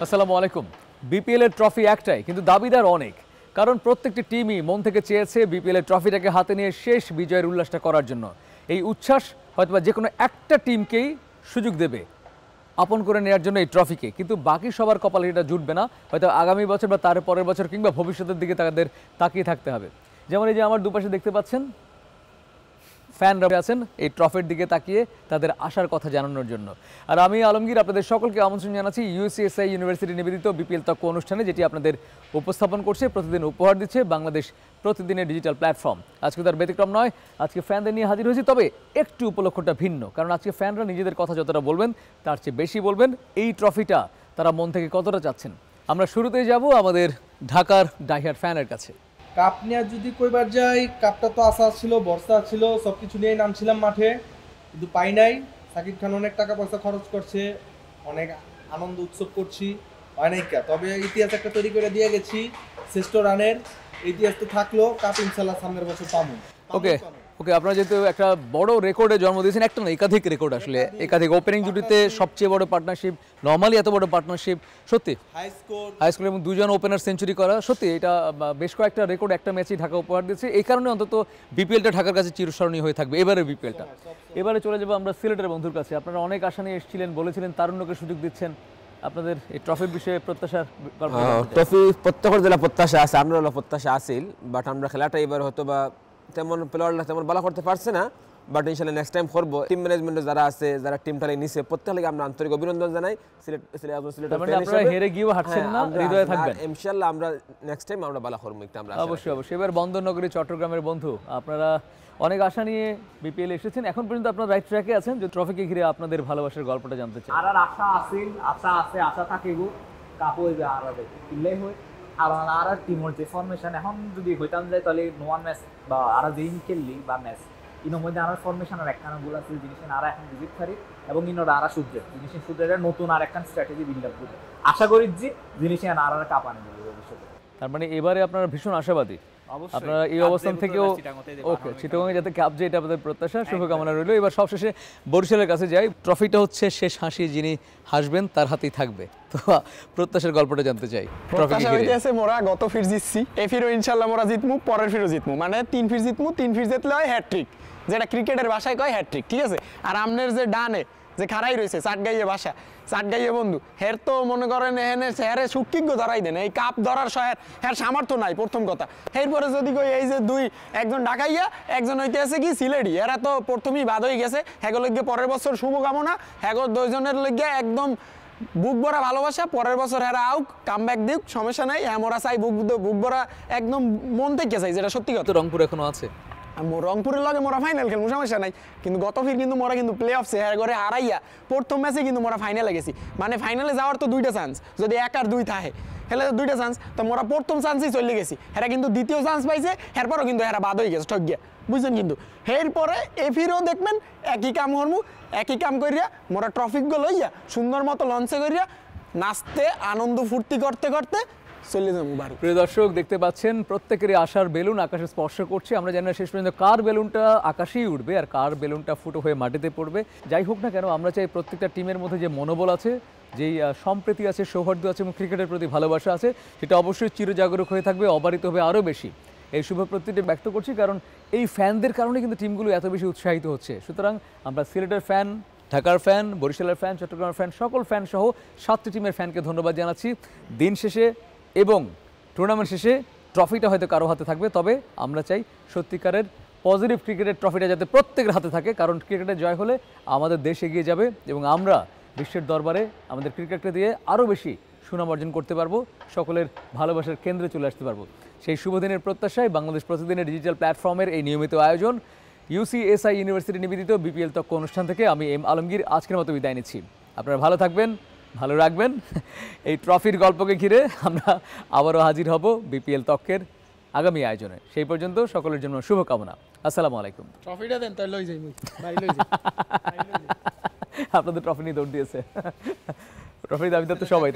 আসসালামু আলাইকুম। বিপিএল এর ট্রফি একটাই, কিন্তু দাবিদার অনেক। কারণ প্রত্যেকটি টিমই মন থেকে চেয়েছে বিপিএল এর ট্রফিটাকে হাতে নিয়ে শেষ বিজয়ের উল্লাসটা করার জন্য। এই উচ্ছ্বাস হয়তোবা যে কোনো একটা টিমকেই সুযোগ দেবে আপন করে নেওয়ার জন্য এই ট্রফিকে, কিন্তু বাকি সবার কপালে এটা জুটবে না। হয়তো আগামী বছর বা তার পরের বছর কিংবা ভবিষ্যতের দিকে তাদের তাকিয়ে থাকতে হবে। যেমন এই যে আমার দুপাশে দেখতে পাচ্ছেন ফ্যানরা আছেন এই ট্রফির দিকে তাকিয়ে তাদের আশার কথা জানানোর জন্য। আর আমি আলমগীর আপনাদের সকলকে আমন্ত্রণ জানাচ্ছি ইউসিএসআই ইউনিভার্সিটি নিবেদিত বিপিএল তক্ক অনুষ্ঠানে, যেটি আপনাদের উপস্থাপন করছে, প্রতিদিন উপহার দিচ্ছে বাংলাদেশ প্রতিদিনের ডিজিটাল প্ল্যাটফর্ম। আজকে তার ব্যতিক্রম নয়, আজকে ফ্যানদের নিয়ে হাজির হয়েছি, তবে একটু উপলক্ষটা ভিন্ন। কারণ আজকে ফ্যানরা নিজেদের কথা যতটা বলবেন তার চেয়ে বেশি বলবেন এই ট্রফিটা তারা মন থেকে কতটা চাচ্ছেন। আমরা শুরুতেই যাব আমাদের ঢাকার ডাইহার্ড ফ্যানের কাছে। কাপ নিয়ে যদি কইবার যাই, কাপটা তো আশা ছিল, ভরসা ছিল, সবকিছু নিয়ে নামছিলাম মাঠে, কিন্তু পাই নাই। সাকিব খান অনেক টাকা পয়সা খরচ করছে, অনেক আনন্দ উৎসব করছি, হয় নাই কা। তবে ইতিহাস একটা তৈরি করে দিয়ে গেছি, শ্রেষ্ঠ রানের ইতিহাস তো থাকলো, কাপ ইনশাল্লাহ সামনের বছর পাবো। ওকে ওকে, আপনারা যেহেতু একটা বড় রেকর্ডে জন্ম দিয়েছেন, একটা না একাধিক রেকর্ড, আসলে একাধিক ওপেনিং জুটিতে সবচেয়ে বড় পার্টনারশিপ, নর্মালি এত বড় পার্টনারশিপ সত্যি হাই স্কুল এবং দুজন ওপেনার সেঞ্চুরি করা, সত্যি এটা বেশ কয়েকটা রেকর্ড একটা ম্যাচেই ঢাকা উপহার দিয়েছে। এই কারণে অন্তত বিপিএলটা ঢাকার কাছে চিরস্মরণীয় হয়ে থাকবে এবারে বিপিএলটা। এবারে চলে যাবো আমরা সিলেটের বন্ধুর কাছে। আপনারা অনেক আশা নিয়ে এসেছিলেন, বলেছিলেন তারুণ্যকে সুযোগ দিচ্ছেন। আপনাদের এই ট্রফির বিষয়ে প্রত্যাশার ট্রফি প্রত্যেকের জেলা প্রত্যাশা আছে, আমরা প্রত্যাশা আসিল, বাট আমরা খেলাটা এবার হয়তো বা তেমন প্লেয়াররা তেমন ভালো করতে পারছে না, বাট ইনশাল্লাহ নেক্সট টাইম করবো। টিম ম্যানেজমেন্টে যারা আছে, যারা টিমটা নিছে, প্রত্যেককে আমরা আন্তরিক অভিনন্দন জানাই। ইনশাল্লাহ আমরা নেক্সট টাইম আমরা ভালো করবো। আমরা অবশ্যই অবশ্যই। এবার বন্দরনগরী চট্টগ্রামের বন্ধু, আপনারা অনেক আশা নিয়ে বিপিএল এসেছেন, এখন পর্যন্ত আপনারা রাইট ট্র্যাকে আছেন। যে ট্রফিকে ঘিরে আপনাদের ভালোবাসার গল্পটা জানতে চাই। আর আশা আছিল, আশা আছে, আশা থাকিব, কাপ হইবে আর কিনলেই হয়। আর টিমের যে ফরমেশন এখন যদি হইতাম যায়, তাহলে নোয়ান ম্যাচ বা আর যেই খেললি বা ম্যাচ ইনোর মধ্যে আর ফরমেশন আর একখানা গুলো আছে জিনিস আর এখন ভিজিট থারি এবং ইনোর আর সূর্যের জিনিসের সূর্যের নতুন আর একখান স্ট্র্যাটেজি বিল্ড আপ করবে। আশা করি যে জিনিস আর কাপানি দেবে ভবিষ্যতে। তার মানে এবারে আপনারা ভীষণ আশাবাদী। আপনারা এই অবস্থান থেকেও ওকে চিটাগংয়ে যাতে কাপ যায় এটা আপনাদের প্রত্যাশা, শুভকামনা রইল। এবার সবশেষে বরিশালের কাছে যাই। ট্রফিটা হচ্ছে শেষ হাসি, যিনি হাসবেন তার হাতেই থাকবে। তো প্রত্যাশার গল্পটা জানতে চাই। প্রত্যাশা হইতেছে মোরা গত ফির জিতছি, এই ফিরও ইনশাআল্লাহ মোরা জিতমু, পরের ফিরও জিতমু, মানে 3 ফির জিতমু, 3 ফির জিতলে হয় হ্যাট্রিক, যেটা ক্রিকেটের ভাষায় কয় হ্যাট্রিক, ঠিক আছে। আর আমনের যে ডানে যে খাড়াই রয়েছে চাটগাইয়ে বাসা, চাটগাইয়ে বন্ধু, হের তো মনে করেন এখানে হেরে সুকিজ্ঞ ধরাই দেন, এই কাপ ধরার হের সামর্থ্য নাই প্রথম কথা। এরপরে যদি কই এই যে একজন ঢাকাইয়া, একজন হইতে আছে কি সিলেটি, এরা তো প্রথমেই বাদ হয়ে গেছে। হ্যাগো লইগে পরের বছর শুভকামনা, হ্যাগো দুইজনের লইগে একদম বুক ভরা ভালোবাসা। পরের বছর হেরা আউক, কাম ব্যাক দিক, সমস্যা নাই। হ্যাঁ মোরা চাই বুক ভরা একদম মন থেকে চাই, যেটা সত্যি কথা। রংপুর এখনো আছে, রংপুরের লগে মোরা ফাইনাল খেলবো, সমস্যা নাই। কিন্তু গত ফির কিন্তু মোরা কিন্তু প্লে অফসে করে হারাইয়া প্রথম ম্যাচে কিন্তু মোরা ফাইনালে গেছি। মানে ফাইনালে যাওয়ার তো 2টা চান্স, যদি 1 আর 2 থাকে হেলে 2টা চান্স, তো মোরা প্রথম চান্সই চলে গেছি। হেরা কিন্তু দ্বিতীয় চান্স পাইছে, এরপরও কিন্তু হেরা বাদ হয়ে গেছে ঠকিয়া, বুঝছেন। কিন্তু এরপরে এফিরও দেখবেন একই কাম করবো, একই কাম করিয়া মোরা ট্রফিকগুলো লইয়া সুন্দর মতো লঞ্চে করিয়া নাচতে আনন্দ ফুর্তি করতে করতে চলে যাবো বাড়ি। প্রিয় দর্শক, দেখতে পাচ্ছেন প্রত্যেকেরই আশার বেলুন আকাশে স্পর্শ করছে। আমরা জানি না শেষ পর্যন্ত কার বেলুনটা আকাশেই উঠবে আর কার বেলুনটা ফুটো হয়ে মাটিতে পড়বে। যাই হোক না কেন, আমরা চাই প্রত্যেকটা টিমের মধ্যে যে মনোবল আছে, যেই সম্প্রীতি আছে, সৌহার্দ্য আছে এবং ক্রিকেটের প্রতি ভালোবাসা আছে, সেটা অবশ্যই চিরজাগরুক হয়ে থাকবে, অবারিত হবে আরও বেশি। এই শুভ প্রত্যেকটি ব্যক্ত করছি, কারণ এই ফ্যানদের কারণে কিন্তু টিমগুলো এত বেশি উৎসাহিত হচ্ছে। সুতরাং আমরা সিলেটের ফ্যান, ঢাকার ফ্যান, বরিশালের ফ্যান, চট্টগ্রামের ফ্যান, সকল ফ্যান সহ 7টি টিমের ফ্যানকে ধন্যবাদ জানাচ্ছি। দিন শেষে এবং টুর্নামেন্ট শেষে ট্রফিটা হয়তো কারো হাতে থাকবে, তবে আমরা চাই সত্যিকারের পজিটিভ ক্রিকেটের ট্রফিটা যাতে প্রত্যেকের হাতে থাকে। কারণ ক্রিকেটের জয় হলে আমাদের দেশ এগিয়ে যাবে এবং আমরা বিশ্বের দরবারে আমাদের ক্রিকেটকে দিয়ে আরও বেশি সুনাম অর্জন করতে পারবো, সকলের ভালোবাসার কেন্দ্রে চলে আসতে পারবো। সেই শুভ দিনের প্রত্যাশায় বাংলাদেশ প্রতিদিনের ডিজিটাল প্ল্যাটফর্মের এই নিয়মিত আয়োজন ইউসিএসআই ইউনিভার্সিটি নিবেদিত বিপিএল তক্ক অনুষ্ঠান থেকে আমি এম আলমগীর আজকের মতো বিদায় নিচ্ছি। আপনারা ভালো থাকবেন, ভালো রাখবেন। এই ট্রফির গল্পকে ঘিরে আমরা আবারও হাজির হব বিপিএল তক্কের আগামী আয়োজনে। সেই পর্যন্ত সকলের জন্য শুভকামনা। আসসালামু আলাইকুম। ট্রফিটা দেন তাই লই যাই, আপনাদের ট্রফি নিয়ে দৌড় দিয়েছে, ট্রফির দাবিদার তো সবাই।